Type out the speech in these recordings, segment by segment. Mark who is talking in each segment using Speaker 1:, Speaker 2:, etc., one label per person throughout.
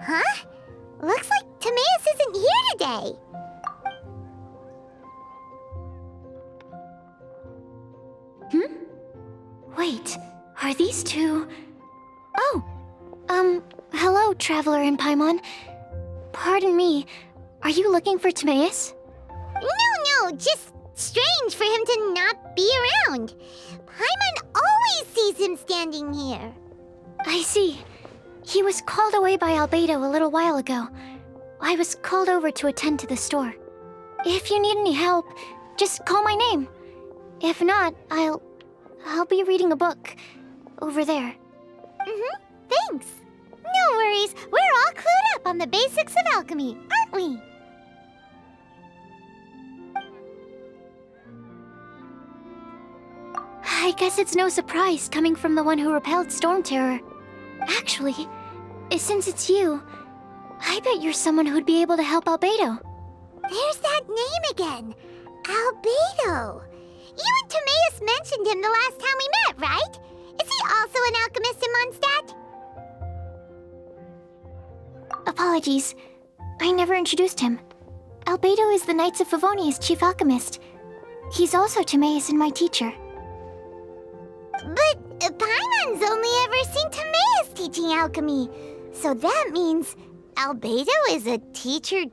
Speaker 1: Huh? Looks like Timaeus isn't here today.
Speaker 2: Wait, are these two... Oh! Hello, Traveler in Paimon. Pardon me, are you looking for Timaeus?
Speaker 1: No, just strange for him to not be around. Paimon always sees him standing here.
Speaker 2: I see. He was called away by Albedo a little while ago. I was called over to attend to the store. If you need any help, just call my name. If not, I'll be reading a book over there.
Speaker 1: Thanks. No worries, we're all clued up on the basics of alchemy, aren't we?
Speaker 2: I guess it's no surprise coming from the one who repelled Storm Terror. Actually, since it's you, I bet you're someone who'd be able to help Albedo.
Speaker 1: There's that name again. Albedo. You and Timaeus mentioned him the last time we met, right? Is he also an alchemist in Mondstadt?
Speaker 2: Apologies. I never introduced him. Albedo is the Knights of Favonia's chief alchemist. He's also Timaeus and my teacher.
Speaker 1: But Paimon's only ever seen Timaeus teaching alchemy. So that means Albedo is a teacher?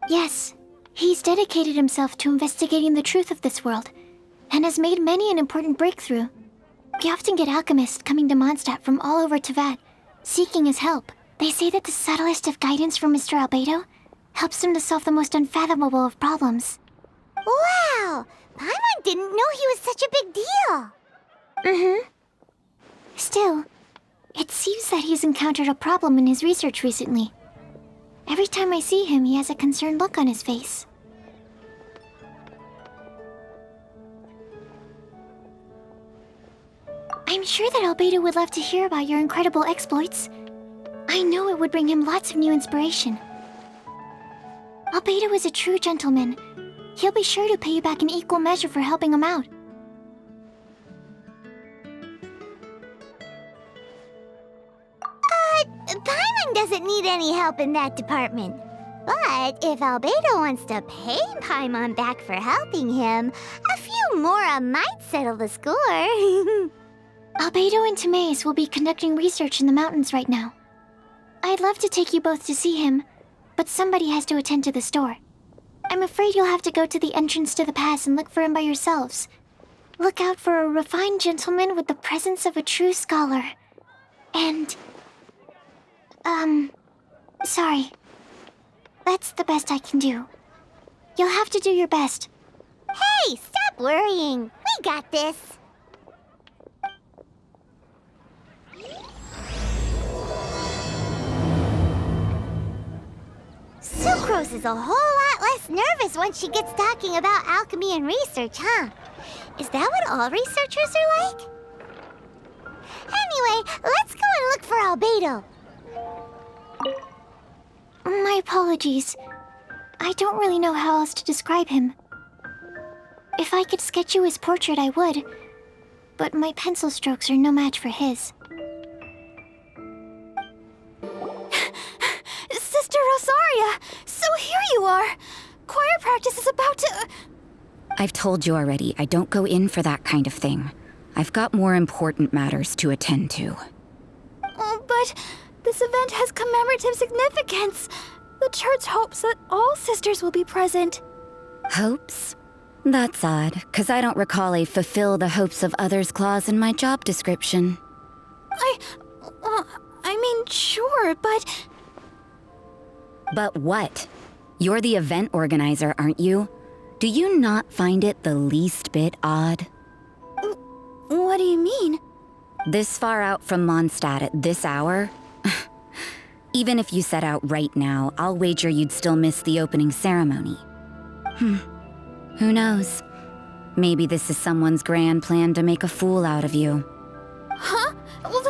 Speaker 2: Yes. He's dedicated himself to investigating the truth of this world, and has made many an important breakthrough. We often get alchemists coming to Mondstadt from all over Teyvat, seeking his help. They say that the subtlest of guidance from Mr. Albedo helps them to solve the most unfathomable of problems.
Speaker 1: Wow! Paimon didn't know he was such a big deal.
Speaker 2: Still, it seems that he's encountered a problem in his research recently. Every time I see him, he has a concerned look on his face. I'm sure that Albedo would love to hear about your incredible exploits. I know it would bring him lots of new inspiration. Albedo is a true gentleman. He'll be sure to pay you back in equal measure for helping him out.
Speaker 1: Paimon doesn't need any help in that department. But if Albedo wants to pay Paimon back for helping him, a few more might settle the score.
Speaker 2: Albedo and Timaeus will be conducting research in the mountains right now. I'd love to take you both to see him, but somebody has to attend to the store. I'm afraid you'll have to go to the entrance to the pass and look for him by yourselves. Look out for a refined gentleman with the presence of a true scholar. And... sorry. That's the best I can do. You'll have to do your best.
Speaker 1: Hey, stop worrying. We got this. Sucrose is a whole lot less nervous once she gets talking about alchemy and research, huh? Is that what all researchers are like? Anyway, let's go and look for Albedo.
Speaker 2: My apologies. I don't really know how else to describe him. If I could sketch you his portrait, I would. But my pencil strokes are no match for his.
Speaker 3: Sister Rosaria! So here you are! Choir practice is about to...
Speaker 4: I've told you already, I don't go in for that kind of thing. I've got more important matters to attend to.
Speaker 3: Oh, but this event has commemorative significance. The church hopes that all sisters will be present.
Speaker 4: Hopes? That's odd, 'cause I don't recall a fulfill the hopes of others clause in my job description.
Speaker 3: I mean, sure, but...
Speaker 4: But what? You're the event organizer, aren't you? Do you not find it the least bit odd?
Speaker 3: What do you mean?
Speaker 4: This far out from Mondstadt at this hour? Even if you set out right now, I'll wager you'd still miss the opening ceremony. Who knows? Maybe this is someone's grand plan to make a fool out of you.
Speaker 3: Huh? Well,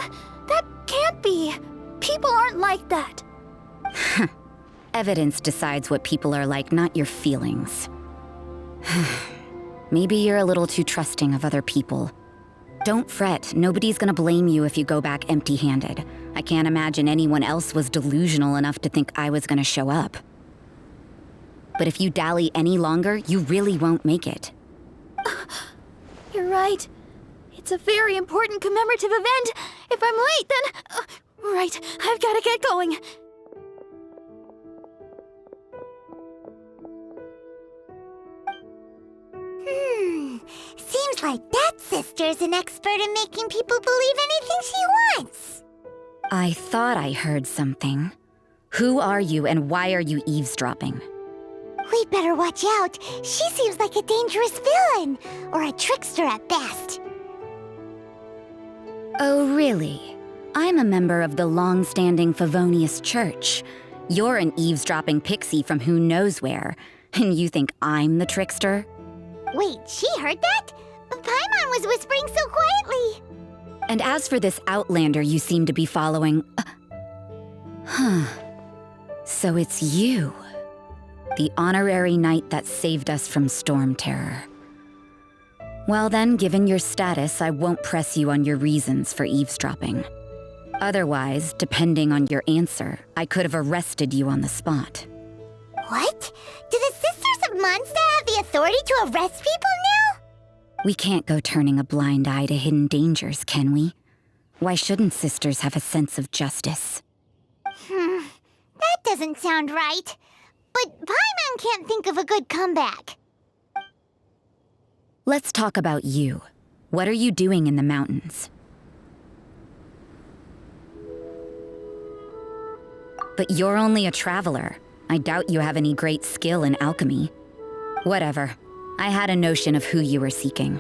Speaker 3: that can't be. People aren't like that.
Speaker 4: Evidence decides what people are like, not your feelings. Maybe you're a little too trusting of other people. Don't fret, nobody's gonna blame you if you go back empty-handed. I can't imagine anyone else was delusional enough to think I was gonna show up. But if you dally any longer, you really won't make it.
Speaker 3: You're right. It's a very important commemorative event. If I'm late, then... right, I've gotta get going.
Speaker 1: Seems like that sister's an expert in making people believe anything she wants.
Speaker 4: I thought I heard something. Who are you and why are you eavesdropping?
Speaker 1: We'd better watch out. She seems like a dangerous villain, or a trickster at best.
Speaker 4: Oh, really? I'm a member of the long-standing Favonius Church. You're an eavesdropping pixie from who knows where, and you think I'm the trickster?
Speaker 1: Wait, she heard that? Paimon was whispering so quietly.
Speaker 4: And as for this outlander you seem to be following... So it's you. The honorary knight that saved us from storm terror. Well then, given your status, I won't press you on your reasons for eavesdropping. Otherwise, depending on your answer, I could have arrested you on the spot.
Speaker 1: What? Do the Sisters of Mondstadt have the authority to arrest people now?
Speaker 4: We can't go turning a blind eye to hidden dangers, can we? Why shouldn't sisters have a sense of justice?
Speaker 1: That doesn't sound right. But Paimon can't think of a good comeback.
Speaker 4: Let's talk about you. What are you doing in the mountains? But you're only a traveler. I doubt you have any great skill in alchemy. Whatever. I had a notion of who you were seeking.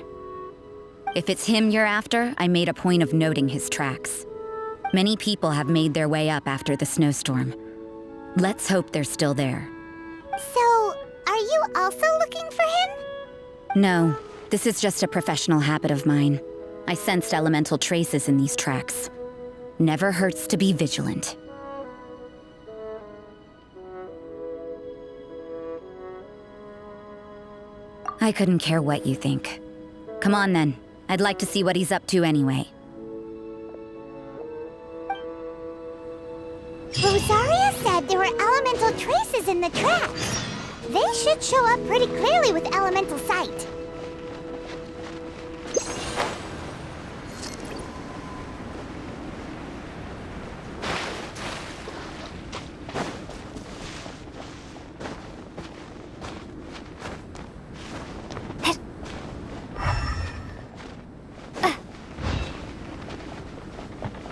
Speaker 4: If it's him you're after, I made a point of noting his tracks. Many people have made their way up after the snowstorm. Let's hope they're still there.
Speaker 1: So, are you also looking for him?
Speaker 4: No, this is just a professional habit of mine. I sensed elemental traces in these tracks. Never hurts to be vigilant. I couldn't care what you think. Come on then. I'd like to see what he's up to anyway.
Speaker 1: Rosaria said there were elemental traces in the tracks. They should show up pretty clearly with elemental sight.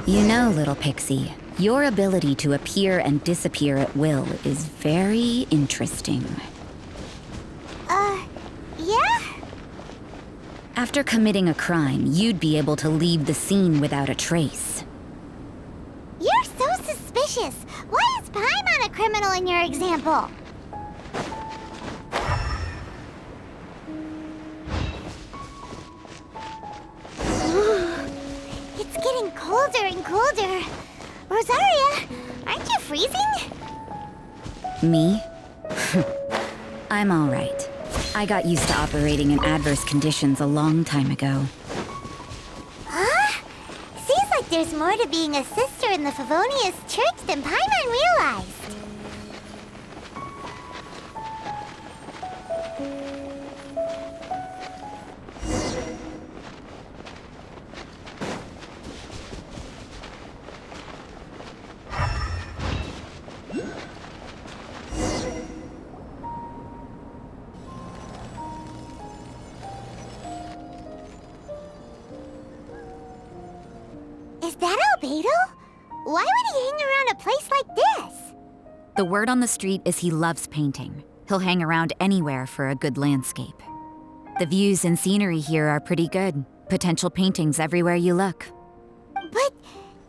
Speaker 4: You know, little pixie, your ability to appear and disappear at will is very interesting.
Speaker 1: Yeah?
Speaker 4: After committing a crime, you'd be able to leave the scene without a trace.
Speaker 1: You're so suspicious. Why is Paimon a criminal in your example? It's getting colder and colder. Rosaria, aren't you freezing?
Speaker 4: Me? I'm all right. I got used to operating in adverse conditions a long time ago.
Speaker 1: Huh? Seems like there's more to being a sister in the Favonius Church than Paimon realized. Is that Albedo? Why would he hang around a place like this?
Speaker 4: The word on the street is he loves painting. He'll hang around anywhere for a good landscape. The views and scenery here are pretty good. Potential paintings everywhere you look.
Speaker 1: But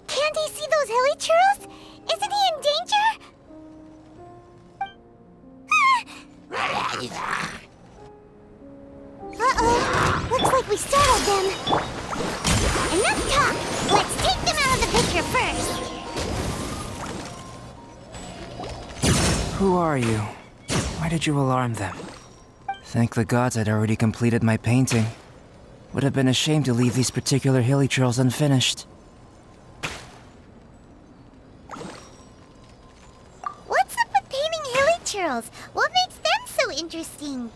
Speaker 1: can't he see those hilly churros? Isn't he in danger? Uh-oh. Looks like we startled them. Enough talk. Let's take them out of the picture first.
Speaker 5: Who are you? Why did you alarm them? Thank the gods I'd already completed my painting. Would have been a shame to leave these particular hilly trails unfinished.
Speaker 1: What's up with painting hilly churls? What makes them so interesting?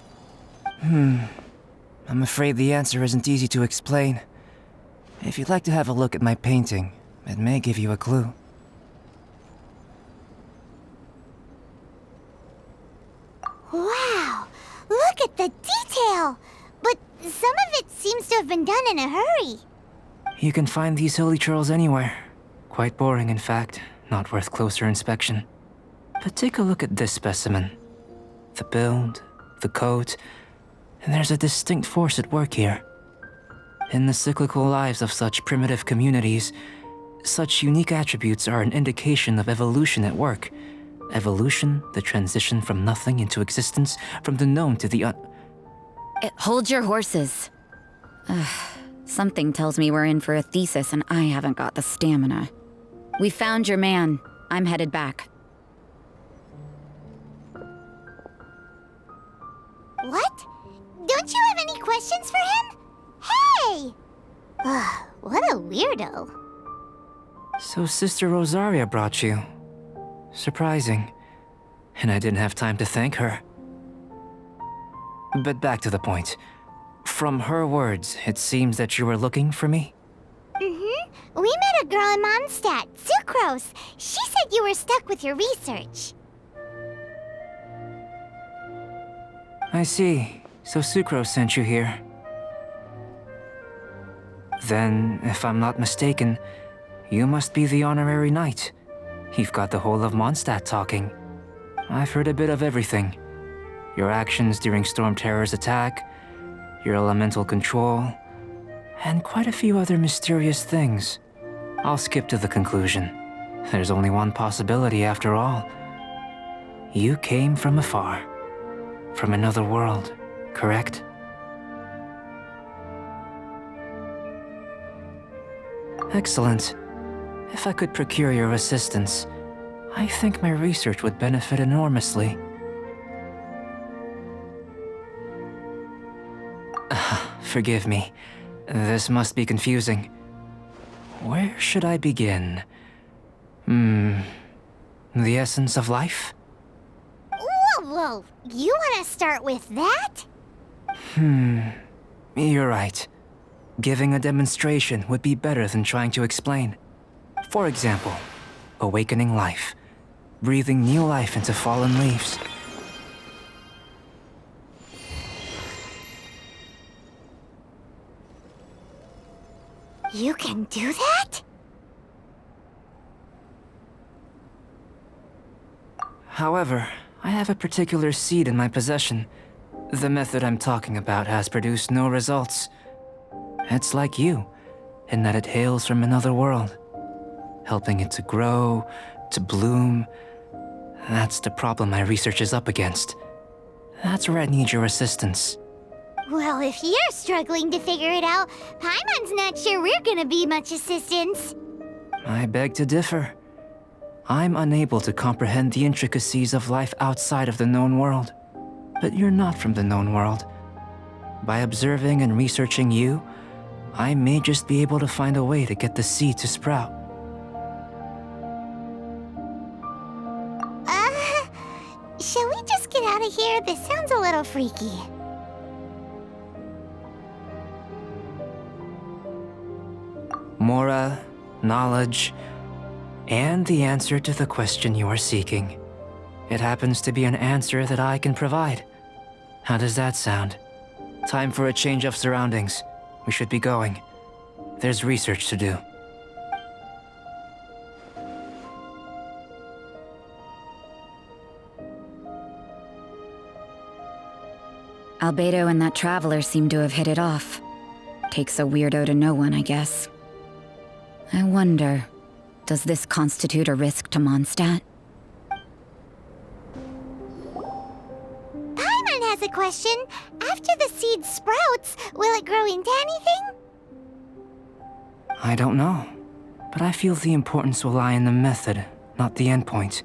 Speaker 5: I'm afraid the answer isn't easy to explain. If you'd like to have a look at my painting, it may give you a clue.
Speaker 1: Wow! Look at the detail! But some of it seems to have been done in a hurry.
Speaker 5: You can find these hilly trails anywhere. Quite boring, in fact, not worth closer inspection. But take a look at this specimen. The build, the coat, and there's a distinct force at work here. In the cyclical lives of such primitive communities, such unique attributes are an indication of evolution at work. Evolution, the transition from nothing into existence, from the known to the
Speaker 4: Hold your horses. Something tells me we're in for a thesis and I haven't got the stamina. We found your man. I'm headed back.
Speaker 1: What? Don't you have any questions for him? Hey! Ugh, what a weirdo.
Speaker 5: So Sister Rosaria brought you. Surprising. And I didn't have time to thank her. But back to the point. From her words, it seems that you were looking for me?
Speaker 1: Mm-hmm. We met a girl in Mondstadt, Sucrose. She said you were stuck with your research.
Speaker 5: I see. So Sucrose sent you here. Then, if I'm not mistaken, you must be the honorary knight. You've got the whole of Mondstadt talking. I've heard a bit of everything. Your actions during Storm Terror's attack, your elemental control, and quite a few other mysterious things. I'll skip to the conclusion. There's only one possibility after all. You came from afar. From another world, correct? Excellent. If I could procure your assistance, I think my research would benefit enormously. Forgive me. This must be confusing. Where should I begin? The essence of life?
Speaker 1: Whoa! You want to start with that?
Speaker 5: You're right. Giving a demonstration would be better than trying to explain. For example, awakening life. Breathing new life into fallen leaves.
Speaker 1: You can do that?
Speaker 5: However, I have a particular seed in my possession. The method I'm talking about has produced no results. It's like you, in that it hails from another world. Helping it to grow, to bloom. That's the problem my research is up against. That's where I need your assistance.
Speaker 1: Well, if you're struggling to figure it out, Paimon's not sure we're gonna be much assistance.
Speaker 5: I beg to differ. I'm unable to comprehend the intricacies of life outside of the known world. But you're not from the known world. By observing and researching you, I may just be able to find a way to get the seed to sprout.
Speaker 1: Shall we just get out of here? This sounds a little freaky.
Speaker 5: Mora, knowledge, and the answer to the question you are seeking. It happens to be an answer that I can provide. How does that sound? Time for a change of surroundings. We should be going. There's research to do.
Speaker 4: Albedo and that traveler seem to have hit it off. Takes a weirdo to know one, I guess. I wonder, does this constitute a risk to Mondstadt?
Speaker 1: Paimon has a question. After the seed sprouts, will it grow into anything?
Speaker 5: I don't know, but I feel the importance will lie in the method, not the endpoint.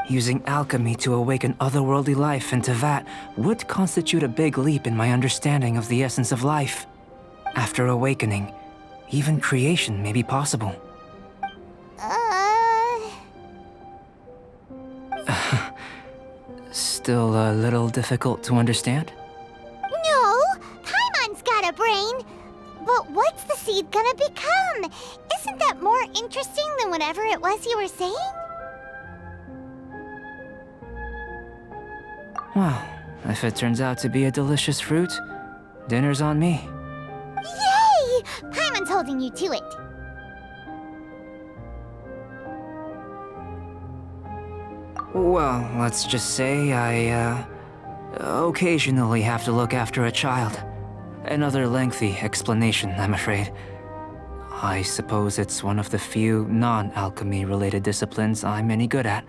Speaker 5: Using alchemy to awaken otherworldly life into that would constitute a big leap in my understanding of the essence of life. After awakening, even creation may be possible. Still a little difficult to understand?
Speaker 1: No, Paimon's got a brain. But what's the seed gonna become? Isn't that more interesting than whatever it was you were saying?
Speaker 5: Well, if it turns out to be a delicious fruit, dinner's on me.
Speaker 1: Yay! Paimon's holding you to it.
Speaker 5: Well, let's just say I, occasionally have to look after a child. Another lengthy explanation, I'm afraid. I suppose it's one of the few non-alchemy related disciplines I'm any good at.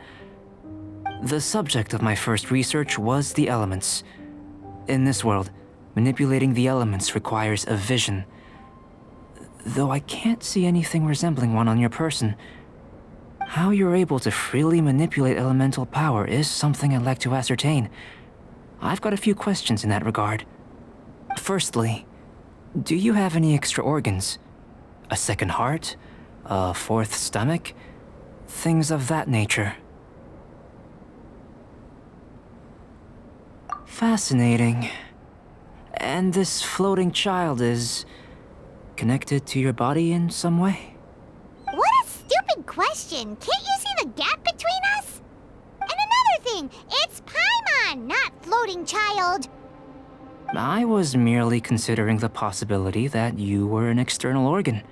Speaker 5: The subject of my first research was the elements. In this world, manipulating the elements requires a vision. Though I can't see anything resembling one on your person, how you're able to freely manipulate elemental power is something I'd like to ascertain. I've got a few questions in that regard. Firstly, do you have any extra organs? A second heart? A fourth stomach? Things of that nature. Fascinating. And this floating child is connected to your body in some way?
Speaker 1: What a stupid question. Can't you see the gap between us? And another thing, it's Paimon, not floating child.
Speaker 5: I was merely considering the possibility that you were an external organ.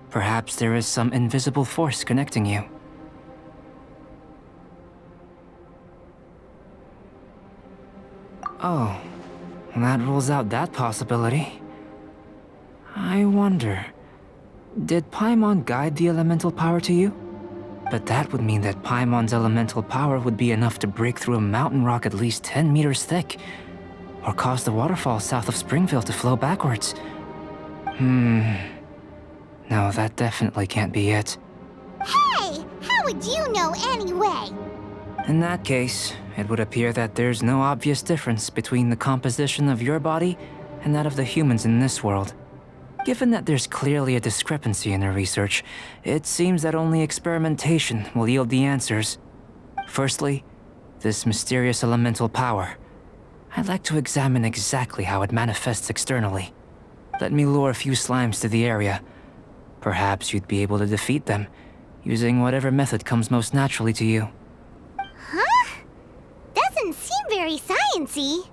Speaker 5: Perhaps there is some invisible force connecting you. Oh, that rules out that possibility. I wonder, did Paimon guide the elemental power to you? But that would mean that Paimon's elemental power would be enough to break through a mountain rock at least 10 meters thick, or cause the waterfall south of Springville to flow backwards. No, that definitely can't be it.
Speaker 1: Hey, how would you know anyway?
Speaker 5: In that case, it would appear that there's no obvious difference between the composition of your body and that of the humans in this world. Given that there's clearly a discrepancy in our research, it seems that only experimentation will yield the answers. Firstly, this mysterious elemental power. I'd like to examine exactly how it manifests externally. Let me lure a few slimes to the area. Perhaps you'd be able to defeat them, using whatever method comes most naturally to you.
Speaker 1: Huh? Doesn't seem very sciencey.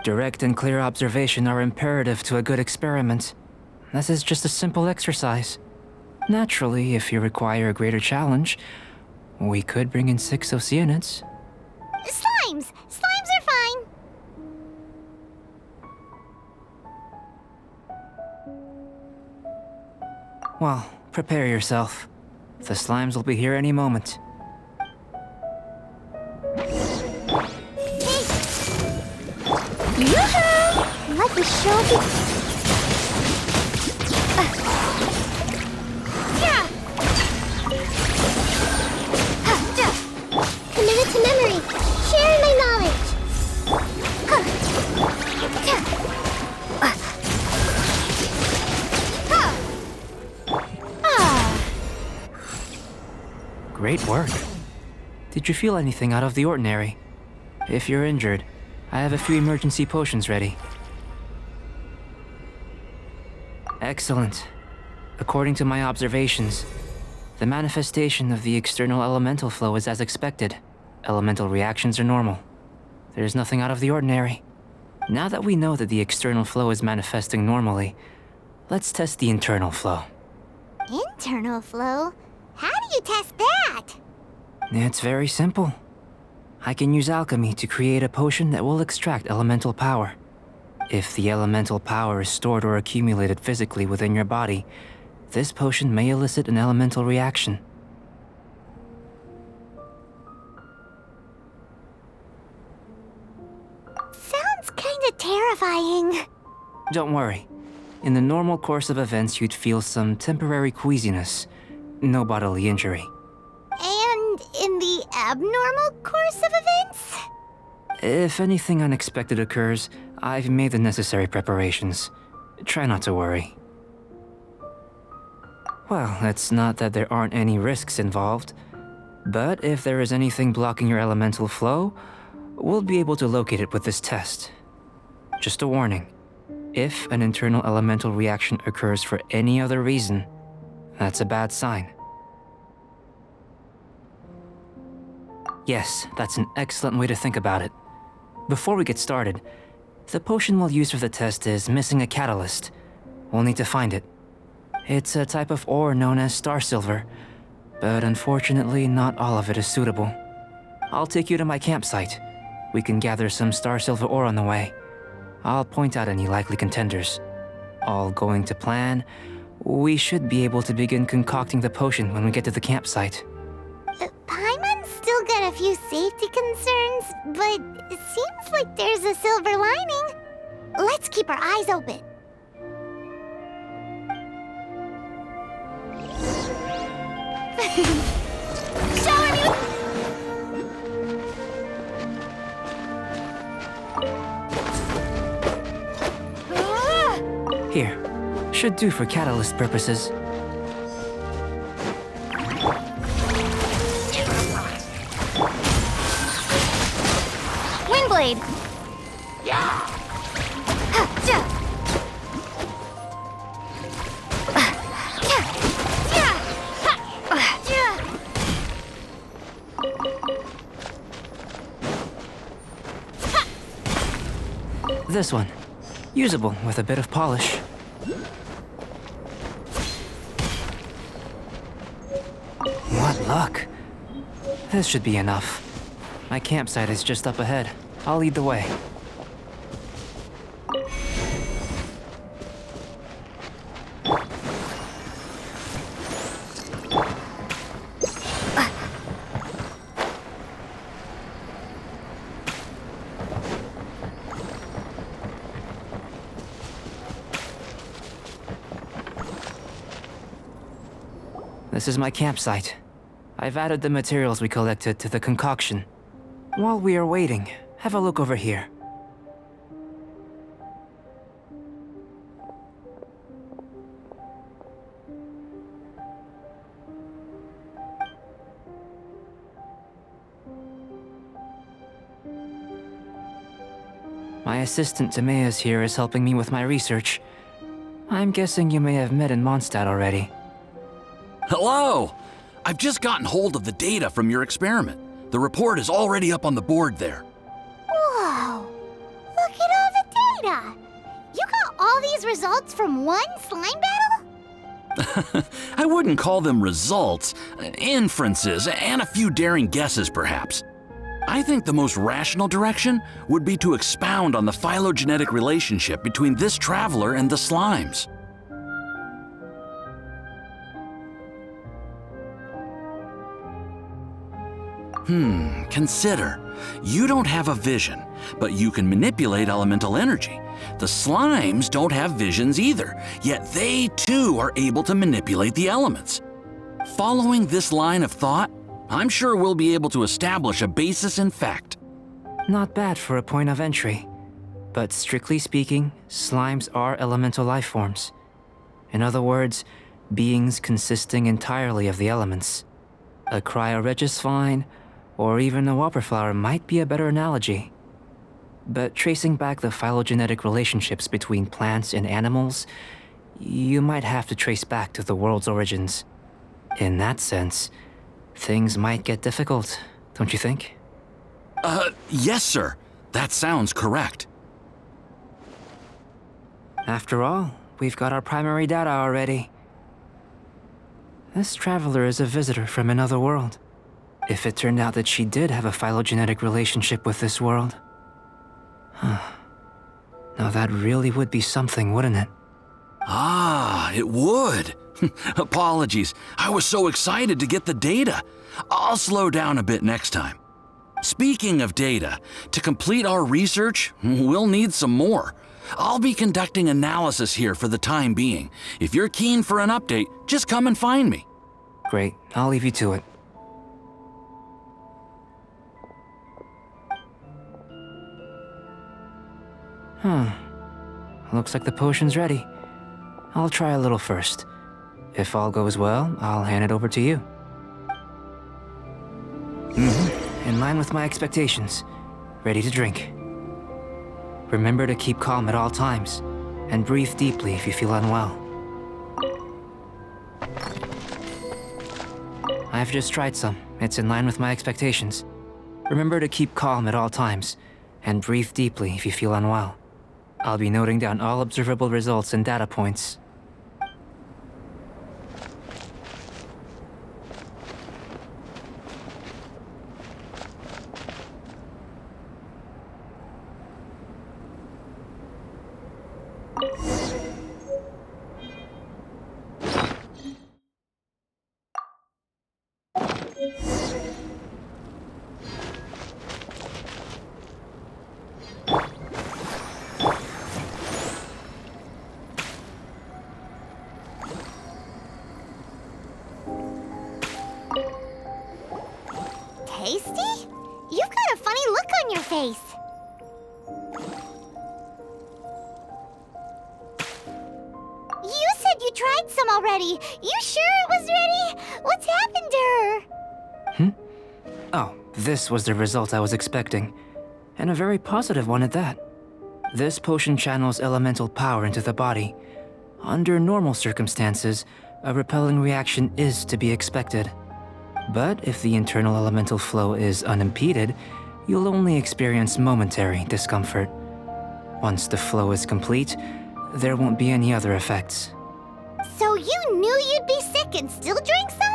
Speaker 5: Direct and clear observation are imperative to a good experiment. This is just a simple exercise. Naturally, if you require a greater challenge, we could bring in 6 Oceanids.
Speaker 1: Slimes! Slimes are fine.
Speaker 5: Well, prepare yourself. The slimes will be here any moment.
Speaker 1: Yoo-hoo! Let me show you. Committed to memory. Sharing my knowledge.
Speaker 5: Great work. Did you feel anything out of the ordinary? If you're injured, I have a few emergency potions ready. Excellent. According to my observations, the manifestation of the external elemental flow is as expected. Elemental reactions are normal. There's nothing out of the ordinary. Now that we know that the external flow is manifesting normally, let's test the internal flow.
Speaker 1: Internal flow? How do you test that?
Speaker 5: It's very simple. I can use alchemy to create a potion that will extract elemental power. If the elemental power is stored or accumulated physically within your body, this potion may elicit an elemental reaction.
Speaker 1: Sounds kinda terrifying.
Speaker 5: Don't worry. In the normal course of events, you'd feel some temporary queasiness. No bodily injury.
Speaker 1: And in the abnormal course of events?
Speaker 5: If anything unexpected occurs, I've made the necessary preparations. Try not to worry. Well, it's not that there aren't any risks involved, but if there is anything blocking your elemental flow, we'll be able to locate it with this test. Just a warning. If an internal elemental reaction occurs for any other reason, that's a bad sign. Yes, that's an excellent way to think about it. Before we get started, the potion we'll use for the test is missing a catalyst. We'll need to find it. It's a type of ore known as star silver, but unfortunately not all of it is suitable. I'll take you to my campsite. We can gather some star silver ore on the way. I'll point out any likely contenders. All going to plan, we should be able to begin concocting the potion when we get to the campsite.
Speaker 1: Paimon's still got a few safety concerns, but it seems like there's a silver lining. Let's keep our eyes open. Shower me
Speaker 5: Here, should do for catalyst purposes.
Speaker 2: Windblade!
Speaker 5: This one. Usable with a bit of polish. What luck. This should be enough. My campsite is just up ahead. I'll lead the way. This is my campsite. I've added the materials we collected to the concoction. While we are waiting, have a look over here. My assistant Timaeus here is helping me with my research. I'm guessing you may have met in Mondstadt already.
Speaker 6: Hello! I've just gotten hold of the data from your experiment. The report is already up on the board there.
Speaker 1: Whoa! Look at all the data! You got all these results from one slime battle?
Speaker 6: I wouldn't call them results, inferences, and a few daring guesses perhaps. I think the most rational direction would be to expound on the phylogenetic relationship between this traveler and the slimes. Consider. You don't have a vision, but you can manipulate elemental energy. The slimes don't have visions either, yet they too are able to manipulate the elements. Following this line of thought, I'm sure we'll be able to establish a basis in fact.
Speaker 5: Not bad for a point of entry. But strictly speaking, slimes are elemental life forms. In other words, beings consisting entirely of the elements. A cryoregis vine, or even a whopperflower might be a better analogy. But tracing back the phylogenetic relationships between plants and animals, you might have to trace back to the world's origins. In that sense, things might get difficult, don't you think?
Speaker 6: Yes, sir. That sounds correct.
Speaker 5: After all, we've got our primary data already. This traveler is a visitor from another world. If it turned out that she did have a phylogenetic relationship with this world. Now that really would be something, wouldn't it?
Speaker 6: Ah, it would. Apologies. I was so excited to get the data. I'll slow down a bit next time. Speaking of data, to complete our research, we'll need some more. I'll be conducting analysis here for the time being. If you're keen for an update, just come and find me.
Speaker 5: Great, I'll leave you to it. Looks like the potion's ready. I'll try a little first. If all goes well, I'll hand it over to you. In line with my expectations. Ready to drink. Remember to keep calm at all times, and breathe deeply if you feel unwell. I've just tried some. It's in line with my expectations. Remember to keep calm at all times, and breathe deeply if you feel unwell. I'll be noting down all observable results and data points.
Speaker 1: Tasty? You've got a funny look on your face. You said you tried some already. You sure it was ready? What's happened to her?
Speaker 5: Oh, this was the result I was expecting. And a very positive one at that. This potion channels elemental power into the body. Under normal circumstances, a repelling reaction is to be expected. But if the internal elemental flow is unimpeded, you'll only experience momentary discomfort. Once the flow is complete, there won't be any other effects.
Speaker 1: So you knew you'd be sick and still drank some?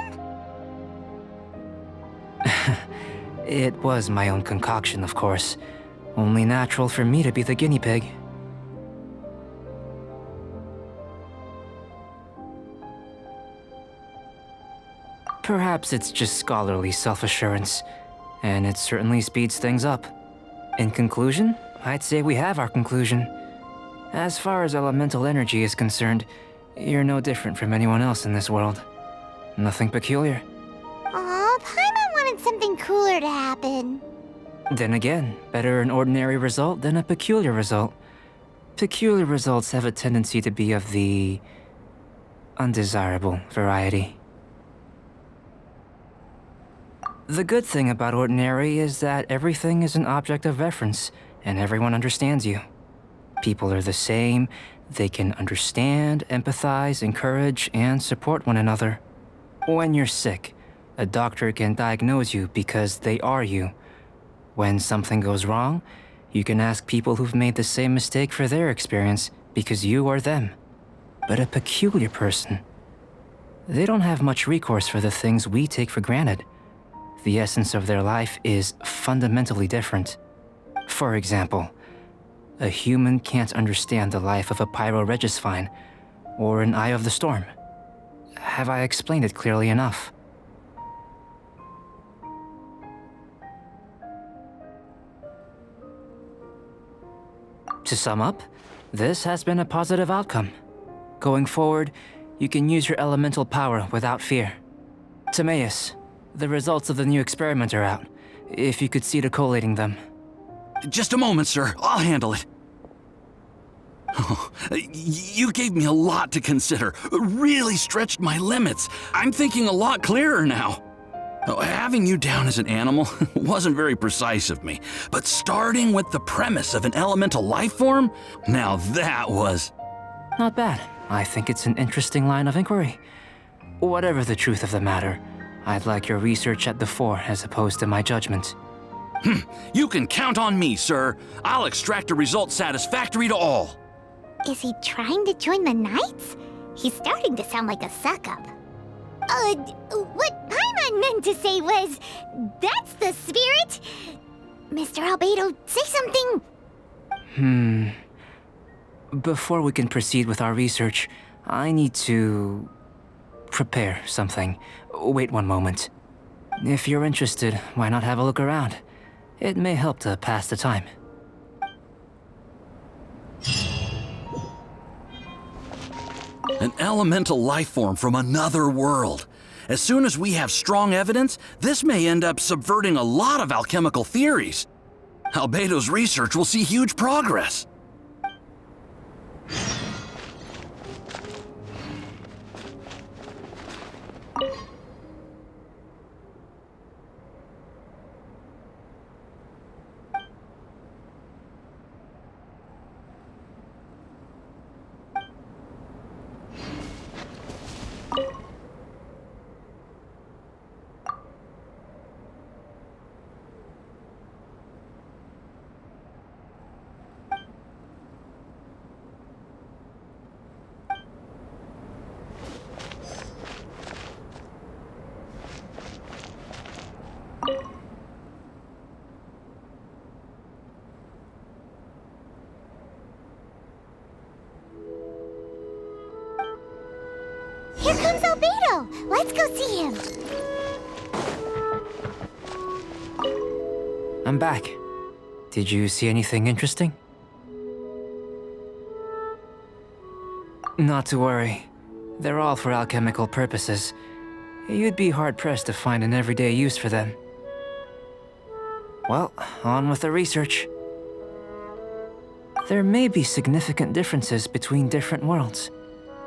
Speaker 5: It was my own concoction, of course. Only natural for me to be the guinea pig. Perhaps it's just scholarly self-assurance, and it certainly speeds things up. In conclusion, I'd say we have our conclusion. As far as elemental energy is concerned, you're no different from anyone else in this world. Nothing peculiar.
Speaker 1: Aw, Paimon wanted something cooler to happen.
Speaker 5: Then again, better an ordinary result than a peculiar result. Peculiar results have a tendency to be of the undesirable variety. The good thing about ordinary is that everything is an object of reference, and everyone understands you. People are the same, they can understand, empathize, encourage, and support one another. When you're sick, a doctor can diagnose you because they are you. When something goes wrong, you can ask people who've made the same mistake for their experience because you are them. But a peculiar person, they don't have much recourse for the things we take for granted. The essence of their life is fundamentally different. For example, a human can't understand the life of a pyroregisvine or an eye of the storm. Have I explained it clearly enough? To sum up, this has been a positive outcome. Going forward, you can use your elemental power without fear. Timaeus, the results of the new experiment are out. If you could see to collating them.
Speaker 6: Just a moment, sir. I'll handle it. Oh, you gave me a lot to consider. Really stretched my limits. I'm thinking a lot clearer now. Having you down as an animal wasn't very precise of me, but starting with the premise of an elemental life form, now that was...
Speaker 5: Not bad. I think it's an interesting line of inquiry. Whatever the truth of the matter, I'd like your research at the fore as opposed to my judgment.
Speaker 6: You can count on me, sir. I'll extract a result satisfactory to all.
Speaker 1: Is he trying to join the Knights? He's starting to sound like a suck-up. What Paimon meant to say was, that's the spirit. Mr. Albedo, say something.
Speaker 5: Before we can proceed with our research, I need to prepare something. Wait one moment. If you're interested, why not have a look around? It may help to pass the time.
Speaker 6: An elemental life form from another world. As soon as we have strong evidence, this may end up subverting a lot of alchemical theories. Albedo's research will see huge progress.
Speaker 1: comes Albedo. Let's go see him.
Speaker 5: I'm back. Did you see anything interesting? Not to worry. They're all for alchemical purposes. You'd be hard-pressed to find an everyday use for them. Well, on with the research. There may be significant differences between different worlds.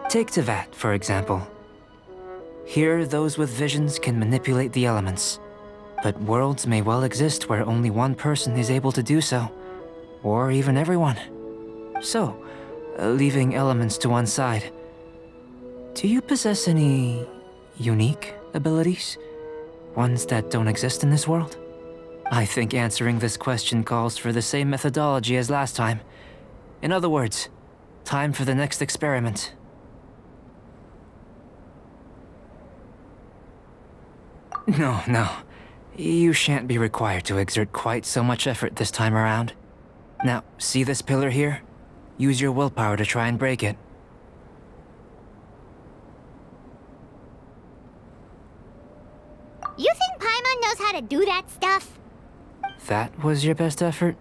Speaker 5: Take Tevat, for example. Here, those with visions can manipulate the elements. But worlds may well exist where only one person is able to do so. Or even everyone. So, leaving elements to one side, do you possess any unique abilities? Ones that don't exist in this world? I think answering this question calls for the same methodology as last time. In other words, time for the next experiment. No. You shan't be required to exert quite so much effort this time around. Now, see this pillar here? Use your willpower to try and break it.
Speaker 1: You think Paimon knows how to do that stuff?
Speaker 5: That was your best effort?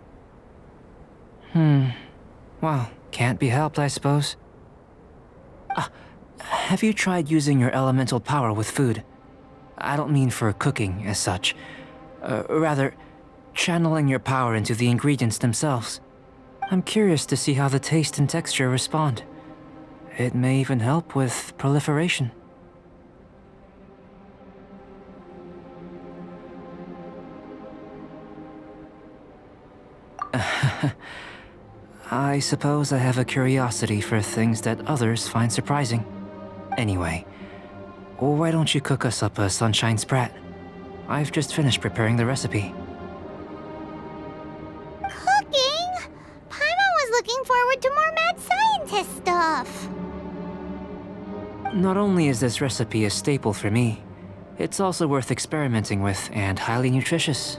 Speaker 5: Well, can't be helped, I suppose. Have you tried using your elemental power with food? I don't mean for cooking as such. Rather, channeling your power into the ingredients themselves. I'm curious to see how the taste and texture respond. It may even help with proliferation. I suppose I have a curiosity for things that others find surprising. Anyway, why don't you cook us up a sunshine sprat? I've just finished preparing the recipe.
Speaker 1: Cooking? Paimon was looking forward to more mad scientist stuff.
Speaker 5: Not only is this recipe a staple for me, it's also worth experimenting with and highly nutritious.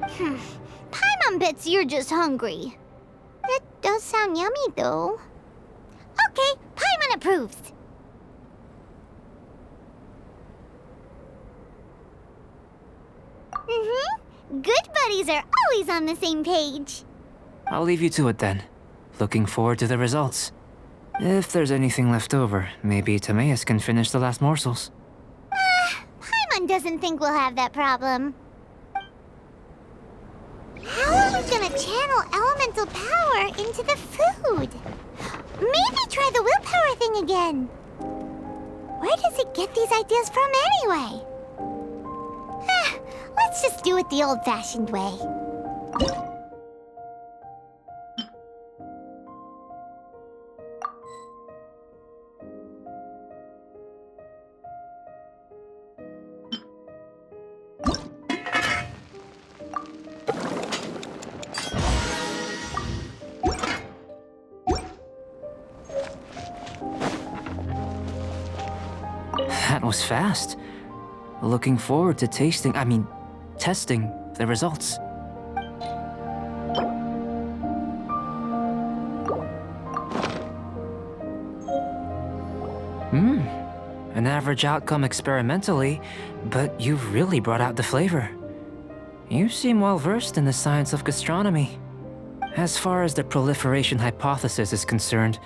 Speaker 1: Paimon bets you're just hungry. It does sound yummy, though. Okay, Paimon approves. Good buddies are always on the same page.
Speaker 5: I'll leave you to it then. Looking forward to the results. If there's anything left over, maybe Timaeus can finish the last morsels.
Speaker 1: Paimon doesn't think we'll have that problem. How are we gonna channel elemental power into the food? Maybe try the willpower thing again. Where does it get these ideas from anyway? Let's just do it the old-fashioned way.
Speaker 5: That was fast. Looking forward to testing the results. An average outcome experimentally, but you've really brought out the flavor. You seem well versed in the science of gastronomy. As far as the proliferation hypothesis is concerned,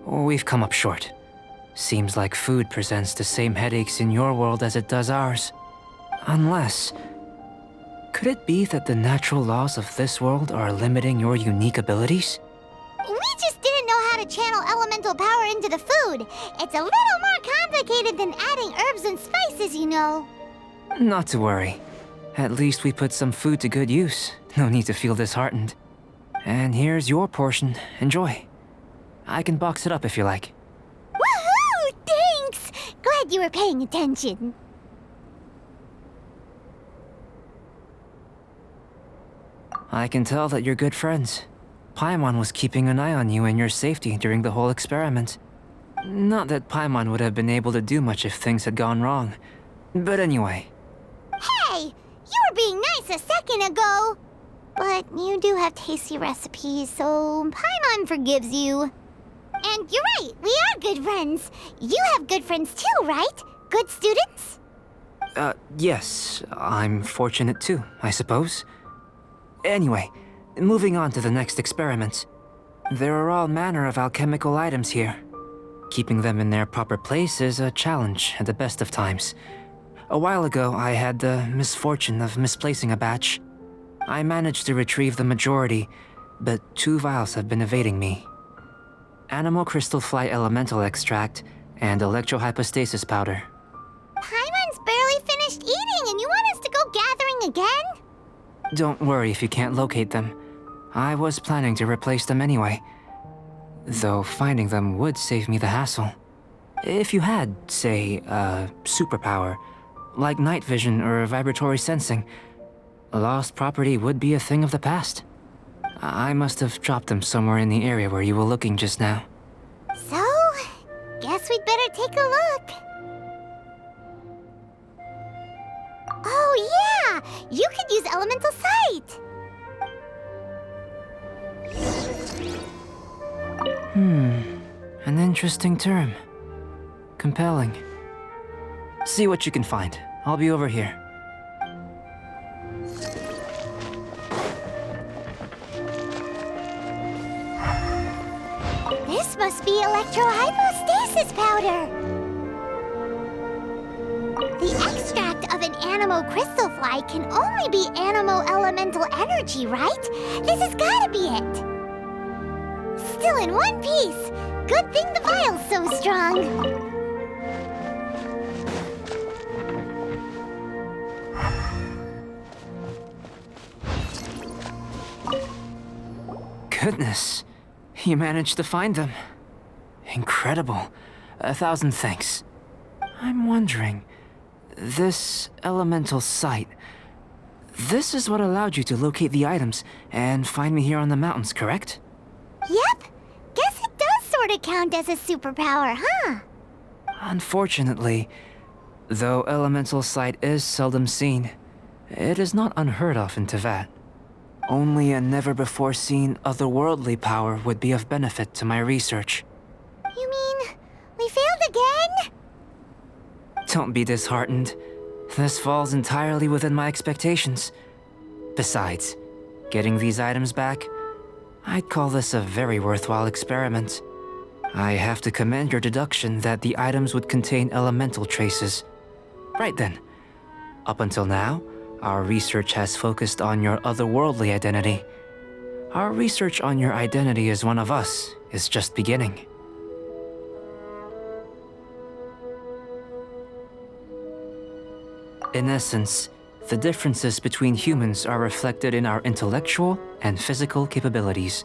Speaker 5: we've come up short. Seems like food presents the same headaches in your world as it does ours. Unless... could it be that the natural laws of this world are limiting your unique abilities?
Speaker 1: We just didn't know how to channel elemental power into the food. It's a little more complicated than adding herbs and spices, you know.
Speaker 5: Not to worry. At least we put some food to good use. No need to feel disheartened. And here's your portion. Enjoy. I can box it up if you like.
Speaker 1: Woohoo! Thanks! Glad you were paying attention.
Speaker 5: I can tell that you're good friends. Paimon was keeping an eye on you and your safety during the whole experiment. Not that Paimon would have been able to do much if things had gone wrong. But anyway.
Speaker 1: Hey! You were being nice a second ago! But you do have tasty recipes, so Paimon forgives you. And you're right, we are good friends. You have good friends too, right? Good students?
Speaker 5: Yes, I'm fortunate too, I suppose. Anyway, moving on to the next experiment. There are all manner of alchemical items here. Keeping them in their proper place is a challenge at the best of times. A while ago, I had the misfortune of misplacing a batch. I managed to retrieve the majority, but 2 vials have been evading me. Animal crystal fly elemental extract and electrohypostasis powder.
Speaker 1: Paimon's barely finished eating and you want us to go gathering again?
Speaker 5: Don't worry if you can't locate them. I was planning to replace them anyway. Though finding them would save me the hassle. If you had, say, a superpower, like night vision or vibratory sensing, lost property would be a thing of the past. I must have dropped them somewhere in the area where you were looking just now.
Speaker 1: So, guess we'd better take a look. Oh yeah! You could use elemental sight!
Speaker 5: An interesting term. Compelling. See what you can find. I'll be over here.
Speaker 1: This must be electrohypostasis powder! The extract of an animal crystal fly can only be animal elemental energy, right? This has gotta be it! Still in one piece! Good thing the vial's so strong!
Speaker 5: Goodness, you managed to find them. Incredible. 1,000 thanks. I'm wondering, this elemental sight, this is what allowed you to locate the items and find me here on the mountains, correct?
Speaker 1: Yep! Guess it does sort of count as a superpower, huh?
Speaker 5: Unfortunately, though elemental sight is seldom seen, it is not unheard of in Teyvat. Only a never-before-seen otherworldly power would be of benefit to my research.
Speaker 1: You mean, we failed again?
Speaker 5: Don't be disheartened. This falls entirely within my expectations. Besides, getting these items back, I'd call this a very worthwhile experiment. I have to commend your deduction that the items would contain elemental traces. Right then. Up until now, our research has focused on your otherworldly identity. Our research on your identity as one of us is just beginning. In essence, the differences between humans are reflected in our intellectual and physical capabilities.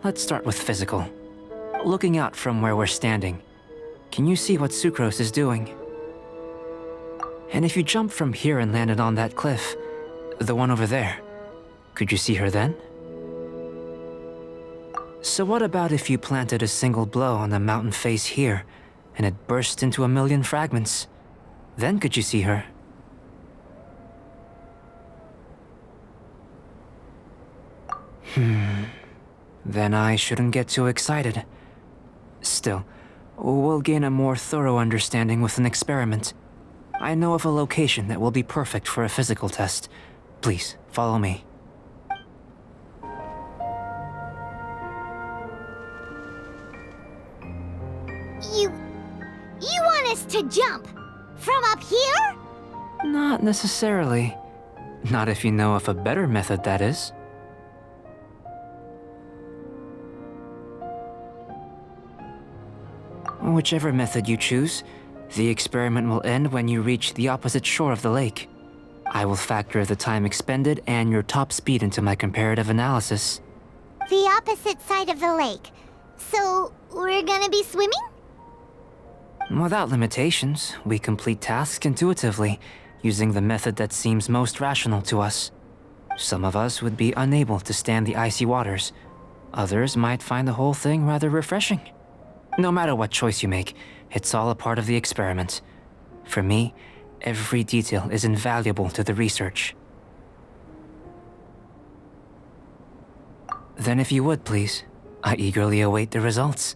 Speaker 5: Let's start with physical. Looking out from where we're standing, can you see what Sucrose is doing? And if you jumped from here and landed on that cliff, the one over there, could you see her then? So what about if you planted a single blow on the mountain face here, and it burst into 1,000,000 fragments? Then could you see her? Then I shouldn't get too excited. Still, we'll gain a more thorough understanding with an experiment. I know of a location that will be perfect for a physical test. Please, follow me.
Speaker 1: You want us to jump? From up here?
Speaker 5: Not necessarily. Not if you know of a better method, that is. Whichever method you choose, the experiment will end when you reach the opposite shore of the lake. I will factor the time expended and your top speed into my comparative analysis.
Speaker 1: The opposite side of the lake. So, we're gonna be swimming?
Speaker 5: Without limitations, we complete tasks intuitively, using the method that seems most rational to us. Some of us would be unable to stand the icy waters. Others might find the whole thing rather refreshing. No matter what choice you make, it's all a part of the experiment. For me, every detail is invaluable to the research. Then if you would, please, I eagerly await the results.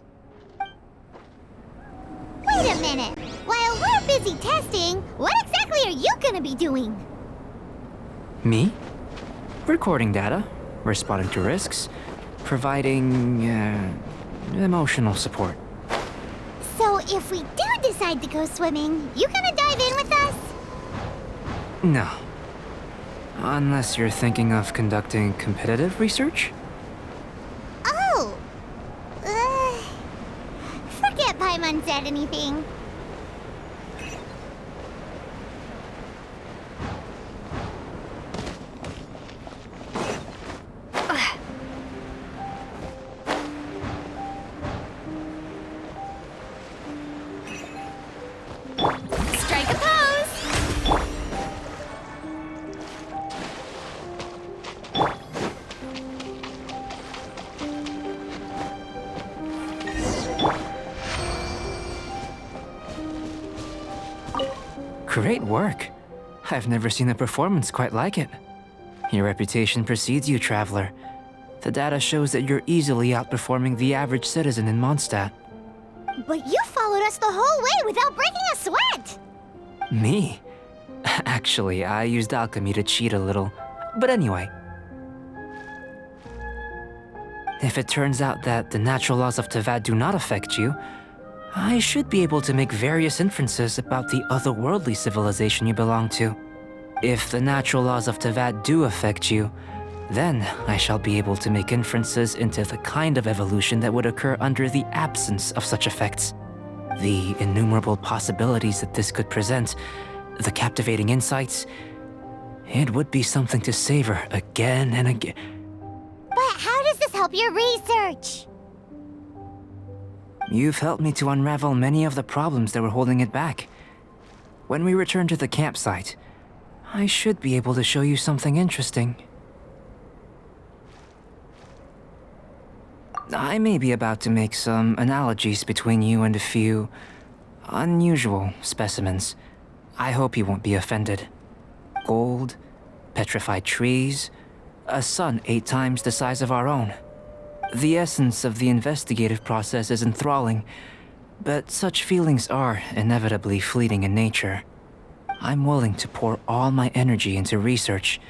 Speaker 1: testing, what exactly are you gonna be doing?
Speaker 5: Me? Recording data, responding to risks, providing, emotional support.
Speaker 1: So if we do decide to go swimming, you gonna dive in with us?
Speaker 5: No. Unless you're thinking of conducting competitive research?
Speaker 1: Oh! Forget Paimon said anything.
Speaker 3: Strike a pose!
Speaker 5: Great work. I've never seen a performance quite like it. Your reputation precedes you, Traveler. The data shows that you're easily outperforming the average citizen in Mondstadt.
Speaker 1: But you followed us the whole way without breaking a sweat!
Speaker 5: Me? Actually, I used alchemy to cheat a little. But anyway. If it turns out that the natural laws of Tavad do not affect you, I should be able to make various inferences about the otherworldly civilization you belong to. If the natural laws of Tavad do affect you, then I shall be able to make inferences into the kind of evolution that would occur under the absence of such effects. The innumerable possibilities that this could present, the captivating insights, it would be something to savor again and again.
Speaker 1: But how does this help your research?
Speaker 5: You've helped me to unravel many of the problems that were holding it back. When we return to the campsite, I should be able to show you something interesting. I may be about to make some analogies between you and a few unusual specimens. I hope you won't be offended. Gold, petrified trees, a sun 8 times the size of our own. The essence of the investigative process is enthralling, but such feelings are inevitably fleeting in nature. I'm willing to pour all my energy into research,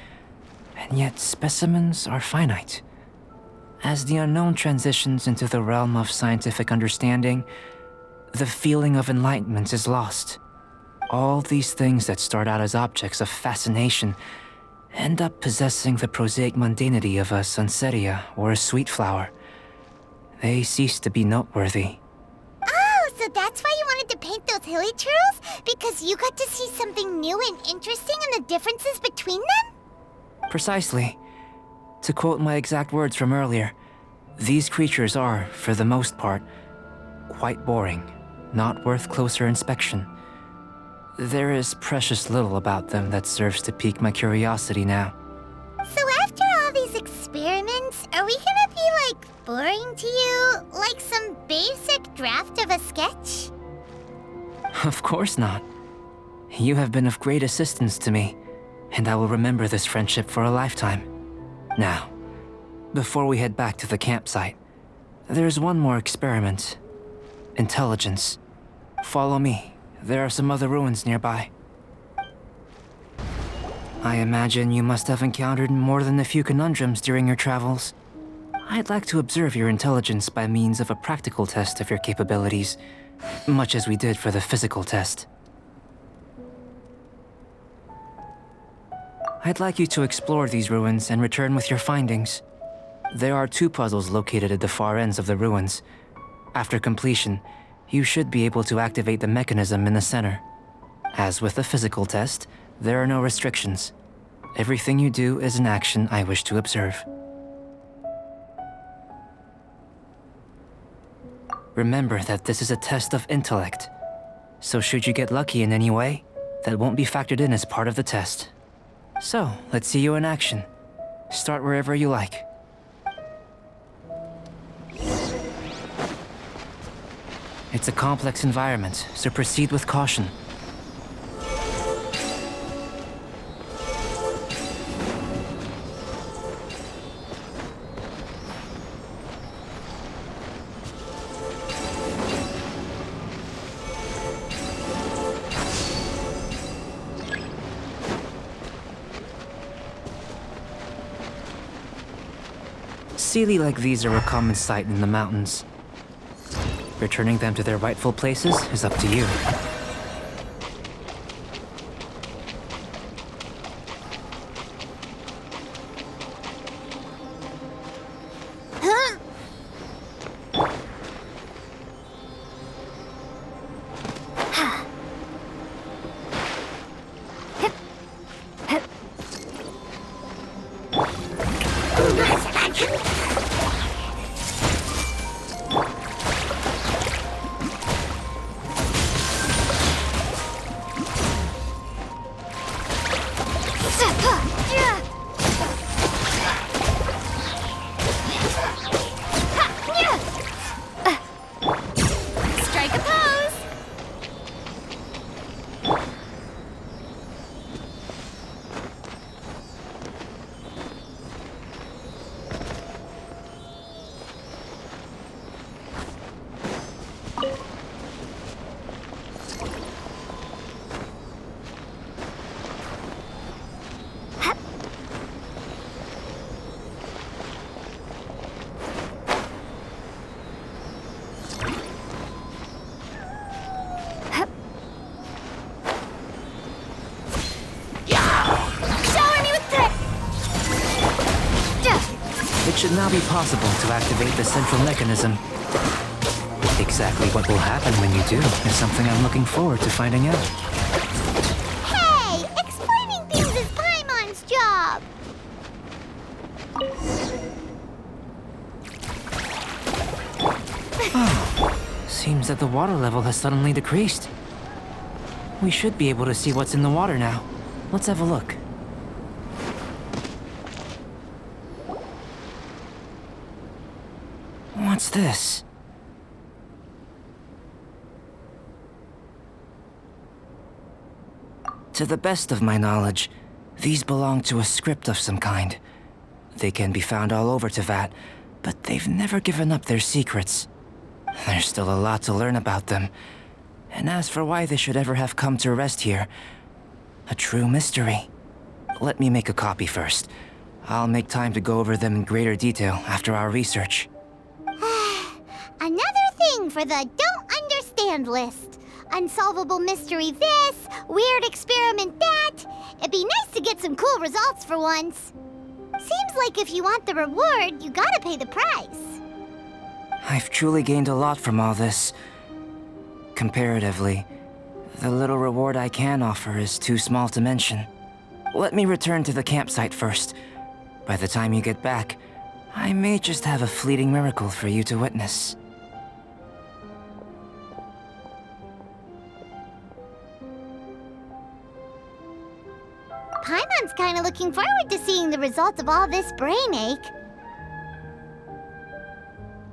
Speaker 5: and yet specimens are finite. As the unknown transitions into the realm of scientific understanding, the feeling of enlightenment is lost. All these things that start out as objects of fascination end up possessing the prosaic mundanity of a sunsetia or a sweet flower. They cease to be noteworthy.
Speaker 1: Oh, so that's why you wanted to paint those hilly turtles? Because you got to see something new and interesting in the differences between them?
Speaker 5: Precisely. To quote my exact words from earlier, these creatures are, for the most part, quite boring, not worth closer inspection. There is precious little about them that serves to pique my curiosity now.
Speaker 1: So after all these experiments, are we gonna be, boring to you? Like some basic draft of a sketch?
Speaker 5: Of course not. You have been of great assistance to me, and I will remember this friendship for a lifetime. Now, before we head back to the campsite, there's one more experiment. Intelligence. Follow me. There are some other ruins nearby. I imagine you must have encountered more than a few conundrums during your travels. I'd like to observe your intelligence by means of a practical test of your capabilities, much as we did for the physical test. I'd like you to explore these ruins and return with your findings. There are 2 puzzles located at the far ends of the ruins. After completion, you should be able to activate the mechanism in the center. As with the physical test, there are no restrictions. Everything you do is an action I wish to observe. Remember that this is a test of intellect, so should you get lucky in any way, that won't be factored in as part of the test. So, let's see you in action. Start wherever you like. It's a complex environment, so proceed with caution. Sealy like these are a common sight in the mountains. Returning them to their rightful places is up to you.
Speaker 3: Strike a pose!
Speaker 5: It should now be possible to activate the central mechanism. Exactly what will happen when you do is something I'm looking forward to finding out.
Speaker 1: Hey! Explaining things is Paimon's job!
Speaker 5: Seems that the water level has suddenly decreased. We should be able to see what's in the water now. Let's have a look. What's this? To the best of my knowledge, these belong to a script of some kind. They can be found all over Teyvat, but they've never given up their secrets. There's still a lot to learn about them. And as for why they should ever have come to rest here, a true mystery. Let me make a copy first. I'll make time to go over them in greater detail after our research.
Speaker 1: Another thing for the don't understand list. Unsolvable mystery this, weird experiment that. It'd be nice to get some cool results for once. Seems like if you want the reward, you gotta pay the price.
Speaker 5: I've truly gained a lot from all this. Comparatively, the little reward I can offer is too small to mention. Let me return to the campsite first. By the time you get back, I may just have a fleeting miracle for you to witness.
Speaker 1: Paimon's kinda looking forward to seeing the results of all this brain ache.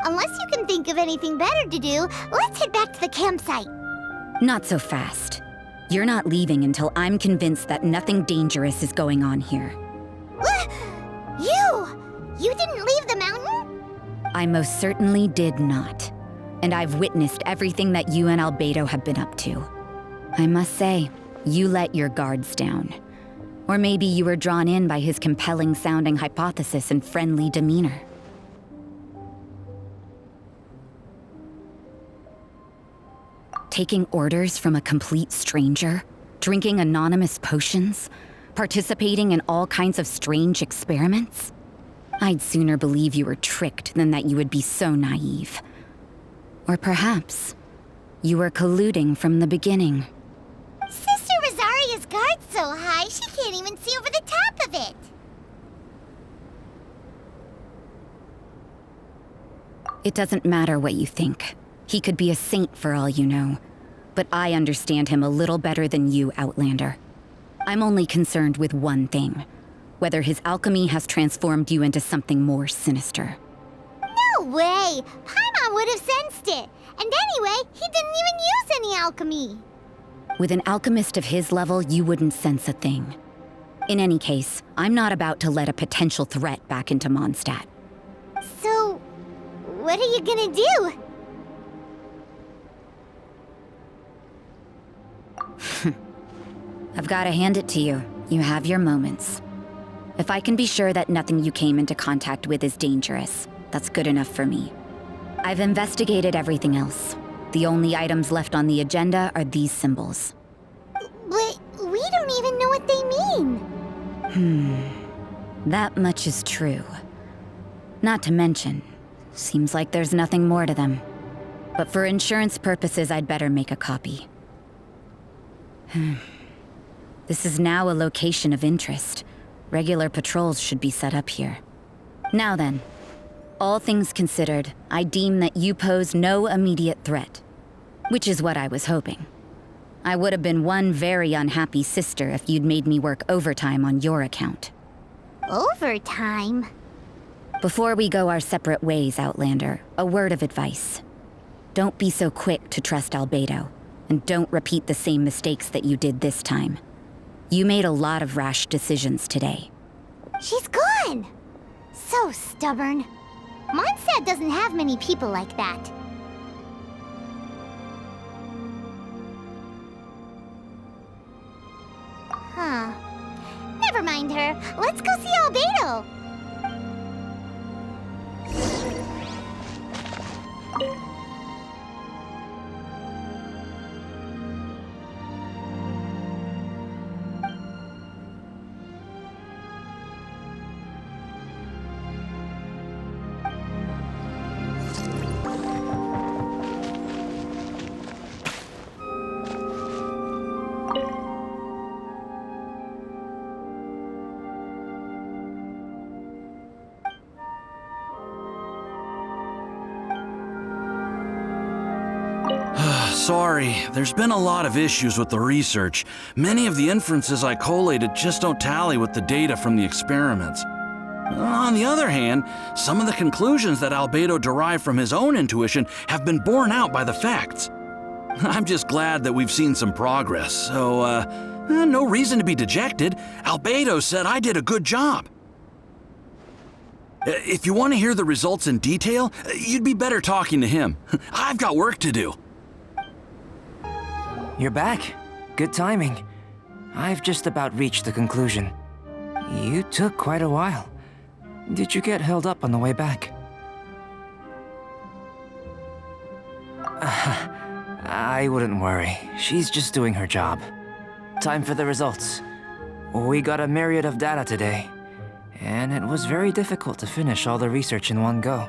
Speaker 1: Unless you can think of anything better to do, let's head back to the campsite.
Speaker 4: Not so fast. You're not leaving until I'm convinced that nothing dangerous is going on here.
Speaker 1: You didn't leave the mountain?
Speaker 4: I most certainly did not. And I've witnessed everything that you and Albedo have been up to. I must say, you let your guards down. Or maybe you were drawn in by his compelling-sounding hypothesis and friendly demeanor. Taking orders from a complete stranger, drinking anonymous potions, participating in all kinds of strange experiments? I'd sooner believe you were tricked than that you would be so naive. Or perhaps, you were colluding from the beginning.
Speaker 1: Sister Rosaria's guard's so high, she can't even see over the top of it.
Speaker 4: It doesn't matter what you think. He could be a saint for all you know. But I understand him a little better than you, Outlander. I'm only concerned with one thing. Whether his alchemy has transformed you into something more sinister.
Speaker 1: No way! Paimon would have sensed it. And anyway, he didn't even use any alchemy.
Speaker 4: With an alchemist of his level, you wouldn't sense a thing. In any case, I'm not about to let a potential threat back into Mondstadt.
Speaker 1: So, what are you gonna do?
Speaker 4: I've got to hand it to you. You have your moments. If I can be sure that nothing you came into contact with is dangerous, That's good enough for me. I've investigated everything else. The only items left on the agenda are these symbols.
Speaker 1: But we don't even know what they mean.
Speaker 4: That much is true. Not to mention, seems like there's nothing more to them. But for insurance purposes, I'd better make a copy. This is now a location of interest. Regular patrols should be set up here. Now then, all things considered, I deem that you pose no immediate threat. Which is what I was hoping. I would have been one very unhappy sister if you'd made me work overtime on your account.
Speaker 1: Overtime?
Speaker 4: Before we go our separate ways, Outlander, a word of advice. Don't be so quick to trust Albedo, and don't repeat the same mistakes that you did this time. You made a lot of rash decisions today.
Speaker 1: She's gone! So stubborn. Mondstadt doesn't have many people like that. Huh. Never mind her. Let's go see Albedo!
Speaker 6: Sorry, there's been a lot of issues with the research. Many of the inferences I collated just don't tally with the data from the experiments. On the other hand, some of the conclusions that Albedo derived from his own intuition have been borne out by the facts. I'm just glad that we've seen some progress, so, no reason to be dejected. Albedo said I did a good job. If you want to hear the results in detail, you'd be better talking to him. I've got work to do.
Speaker 5: You're back. Good timing. I've just about reached the conclusion. You took quite a while. Did you get held up on the way back? I wouldn't worry. She's just doing her job. Time for the results. We got a myriad of data today, and it was very difficult to finish all the research in one go.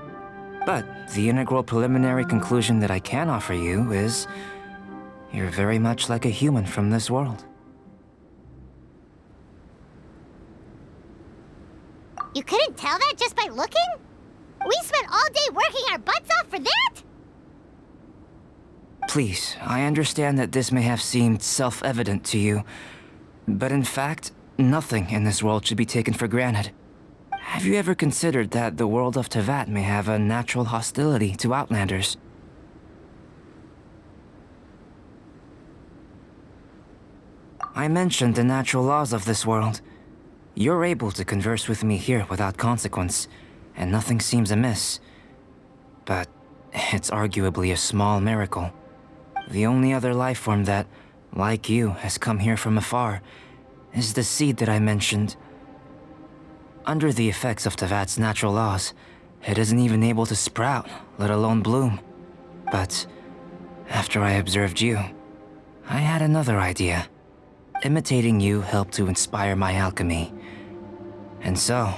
Speaker 5: But the integral preliminary conclusion that I can offer you is you're very much like a human from this world.
Speaker 1: You couldn't tell that just by looking? We spent all day working our butts off for that?
Speaker 5: Please, I understand that this may have seemed self-evident to you, but in fact, nothing in this world should be taken for granted. Have you ever considered that the world of Teyvat may have a natural hostility to Outlanders? I mentioned the natural laws of this world. You're able to converse with me here without consequence, and nothing seems amiss. But it's arguably a small miracle. The only other life form that, like you, has come here from afar is the seed that I mentioned. Under the effects of Teyvat's natural laws, it isn't even able to sprout, let alone bloom. But after I observed you, I had another idea. Imitating you helped to inspire my alchemy. And so...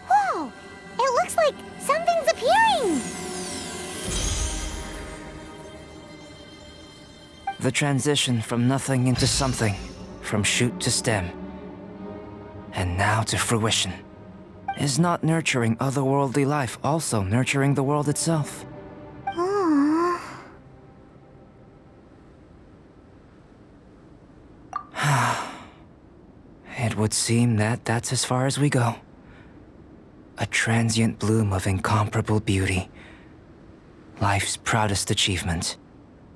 Speaker 1: Whoa! It looks like something's appearing!
Speaker 5: The transition from nothing into something, from shoot to stem, and now to fruition. Is not nurturing otherworldly life also nurturing the world itself?
Speaker 1: Aww.
Speaker 5: It would seem that that's as far as we go. A transient bloom of incomparable beauty. Life's proudest achievement.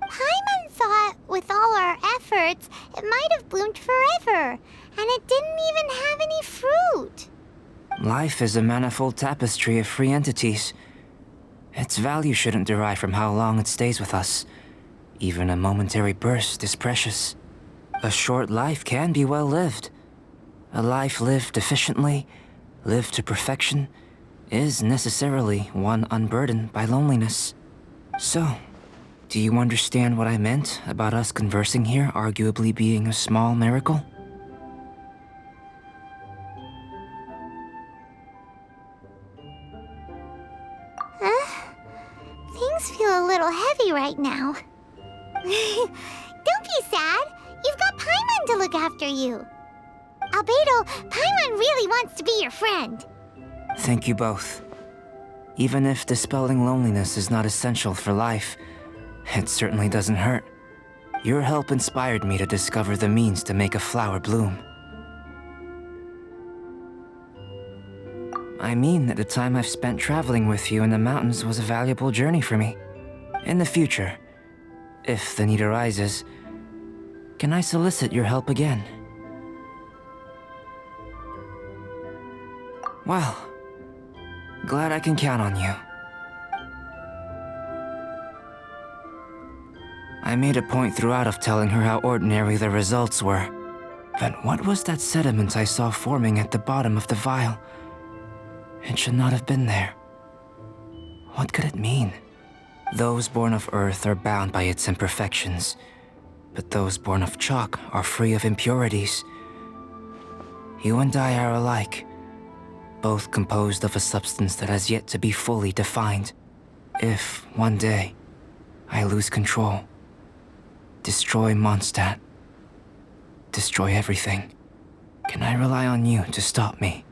Speaker 1: Paimon thought, with all our efforts, it might have bloomed forever, and it didn't even have any fruit.
Speaker 5: Life is a manifold tapestry of free entities. Its value shouldn't derive from how long it stays with us. Even a momentary burst is precious. A short life can be well lived. A life lived efficiently live to perfection is necessarily one unburdened by loneliness. So, do you understand what I meant about us conversing here arguably being a small miracle?
Speaker 1: Things feel a little heavy right now. Don't be sad. You've got Paimon to look after you. Albedo, Paimon really wants to be your friend.
Speaker 5: Thank you both. Even if dispelling loneliness is not essential for life, it certainly doesn't hurt. Your help inspired me to discover the means to make a flower bloom. I mean that the time I've spent traveling with you in the mountains was a valuable journey for me. In the future, if the need arises, can I solicit your help again? Well, glad I can count on you. I made a point throughout of telling her how ordinary the results were. But what was that sediment I saw forming at the bottom of the vial? It should not have been there. What could it mean? Those born of Earth are bound by its imperfections, but those born of chalk are free of impurities. You and I are alike, both composed of a substance that has yet to be fully defined. If, one day, I lose control, destroy Mondstadt, destroy everything, can I rely on you to stop me?